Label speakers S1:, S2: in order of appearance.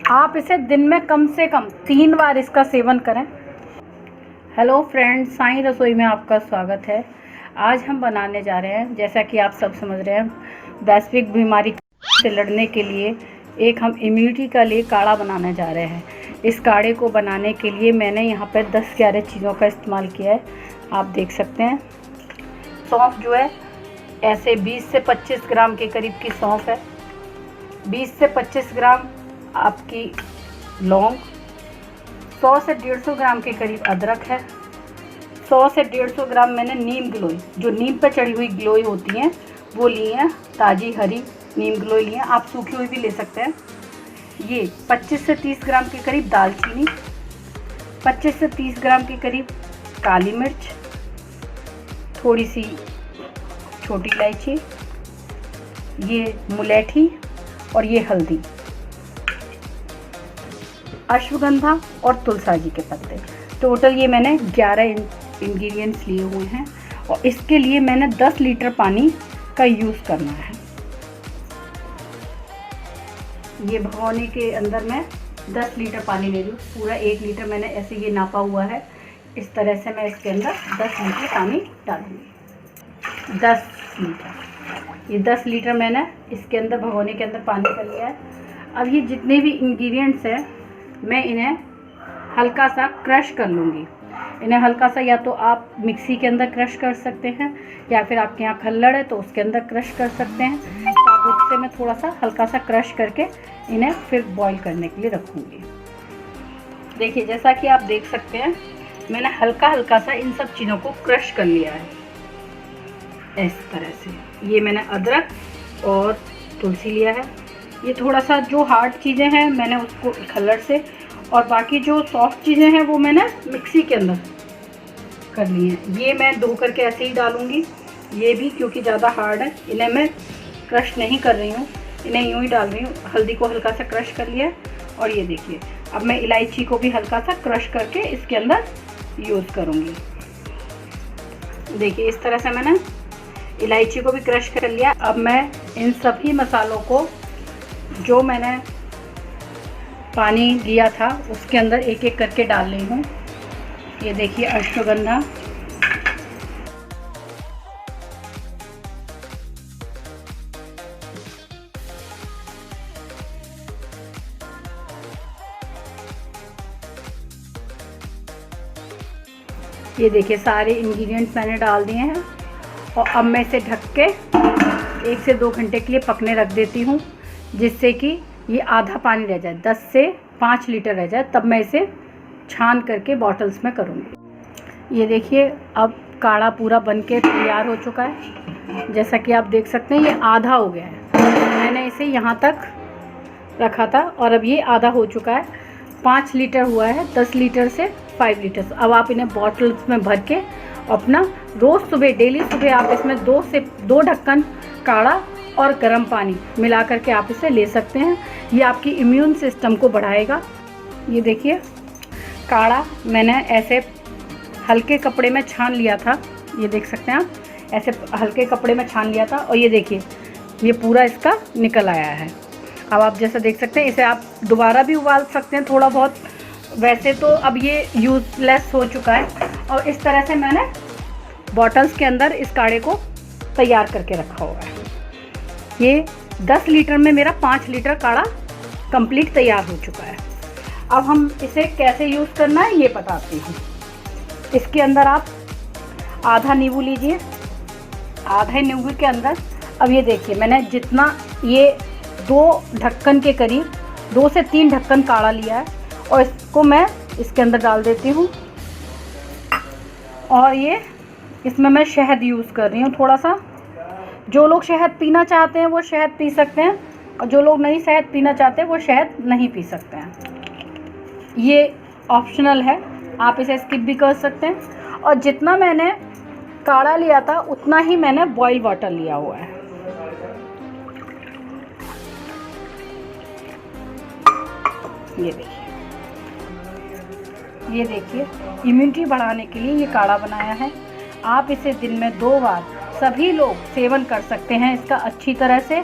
S1: आप इसे दिन में कम से कम 3 बार इसका सेवन करें। हेलो फ्रेंड्स, साईं रसोई में आपका स्वागत है। आज हम बनाने जा रहे हैं, जैसा कि आप सब समझ रहे हैं, वैश्विक बीमारी से लड़ने के लिए एक हम इम्यूनिटी का लिए काढ़ा बनाने जा रहे हैं। इस काढ़े को बनाने के लिए मैंने यहाँ पर 10-11 चीज़ों का इस्तेमाल किया है। आप देख सकते हैं, सौंफ जो है ऐसे 20 से 25 ग्राम के करीब की सौंफ है, 20 से 25 ग्राम आपकी लौंग, 100 से 150 ग्राम के करीब अदरक है, 100 से 150 ग्राम मैंने नीम गिलोई, जो नीम पर चढ़ी हुई गिलोई होती हैं वो ली हैं, ताज़ी हरी नीम गिलोई ली हैं, आप सूखी हुई भी ले सकते हैं। ये 25 से 30 ग्राम के करीब दालचीनी, 25 से 30 ग्राम के करीब काली मिर्च, थोड़ी सी छोटी इलायची, ये मुलैठी और ये हल्दी, अश्वगंधा और तुलसा जी के पत्ते। टोटल ये मैंने 11 इंग्रेडिएंट्स लिए हुए हैं और इसके लिए मैंने 10 लीटर पानी का यूज़ करना है। ये भगोने के अंदर मैं 10 लीटर पानी ले रही हूँ, पूरा 1 लीटर मैंने ऐसे ये नापा हुआ है। इस तरह से मैं इसके अंदर 10 लीटर पानी डालूँगी। 10 लीटर, ये 10 लीटर मैंने इसके अंदर भगोने के अंदर पानी कर लिया है। अब ये जितने भी इंग्रेडिएंट्स हैं मैं इन्हें हल्का सा क्रश कर लूँगी। इन्हें हल्का सा, या तो आप मिक्सी के अंदर क्रश कर सकते हैं या फिर आपके यहाँ खल्लड़ है तो उसके अंदर क्रश कर सकते हैं। साबुत से मैं थोड़ा सा हल्का सा क्रश करके इन्हें फिर बॉईल करने के लिए रखूँगी। देखिए, जैसा कि आप देख सकते हैं, मैंने हल्का हल्का सा इन सब चीज़ों को क्रश कर लिया है इस तरह से। ये मैंने अदरक और तुलसी लिया है। ये थोड़ा सा जो हार्ड चीज़ें हैं मैंने उसको खल्लड़ से, और बाकी जो सॉफ्ट चीज़ें हैं वो मैंने मिक्सी के अंदर कर ली हैं। ये मैं धो करके ऐसे ही डालूँगी, ये भी, क्योंकि ज़्यादा हार्ड है। इन्हें मैं क्रश नहीं कर रही हूँ, इन्हें यूँ ही डाल रही हूँ। हल्दी को हल्का सा क्रश कर लिया और ये देखिए, अब मैं इलायची को भी हल्का सा क्रश करके इसके अंदर यूज़ करूँगी। देखिए, इस तरह से मैंने इलायची को भी क्रश कर लिया। अब मैं इन सभी मसालों को, जो मैंने पानी लिया था उसके अंदर एक एक करके डाल रही हूँ। ये देखिए, अश्वगंधा, ये देखिए सारे इंग्रेडिएंट्स मैंने डाल दिए हैं और अब मैं इसे ढक के 1 से 2 घंटे के लिए पकने रख देती हूँ, जिससे कि ये आधा पानी रह जाए, 10 से 5 लीटर रह जाए। तब मैं इसे छान करके बॉटल्स में करूँगी। ये देखिए, अब काढ़ा पूरा बनके तैयार हो चुका है। जैसा कि आप देख सकते हैं, ये आधा हो गया है। मैंने इसे यहाँ तक रखा था और अब ये आधा हो चुका है। 5 लीटर हुआ है, 10 लीटर से 5 लीटर। अब आप इन्हें बॉटल्स में भर के अपना रोज़ सुबह, डेली सुबह आप इसमें 2 ढक्कन काढ़ा और गर्म पानी मिला करके आप इसे ले सकते हैं। ये आपकी इम्यून सिस्टम को बढ़ाएगा। ये देखिए, काढ़ा मैंने ऐसे हल्के कपड़े में छान लिया था, ये देख सकते हैं आप, ऐसे हल्के कपड़े में छान लिया था और ये देखिए, ये पूरा इसका निकल आया है। अब आप जैसा देख सकते हैं, इसे आप दोबारा भी उबाल सकते हैं थोड़ा बहुत। वैसे तो अब ये यूज़लेस हो चुका है और इस तरह से मैंने बॉटल्स के अंदर इस काढ़े को तैयार करके रखा हुआ है। ये 10 लीटर में मेरा 5 लीटर काढ़ा कंप्लीट तैयार हो चुका है। अब हम इसे कैसे यूज़ करना है ये बताती हूँ। इसके अंदर आप आधा नींबू लीजिए, आधे नींबू के अंदर, अब ये देखिए, मैंने जितना, ये 2 ढक्कन के करीब, 2 से 3 ढक्कन काढ़ा लिया है और इसको मैं इसके अंदर डाल देती हूँ। और ये इसमें मैं शहद यूज़ कर रही हूँ थोड़ा सा। जो लोग शहद पीना चाहते हैं वो शहद पी सकते हैं और जो लोग नहीं शहद पीना चाहते वो शहद नहीं पी सकते हैं। ये ऑप्शनल है, आप इसे स्किप भी कर सकते हैं। और जितना मैंने काढ़ा लिया था उतना ही मैंने बॉइल वाटर लिया हुआ है। ये देखिए, इम्यूनिटी बढ़ाने के लिए ये काढ़ा बनाया है। आप इसे दिन में 2 बार सभी लोग सेवन कर सकते हैं इसका अच्छी तरह से।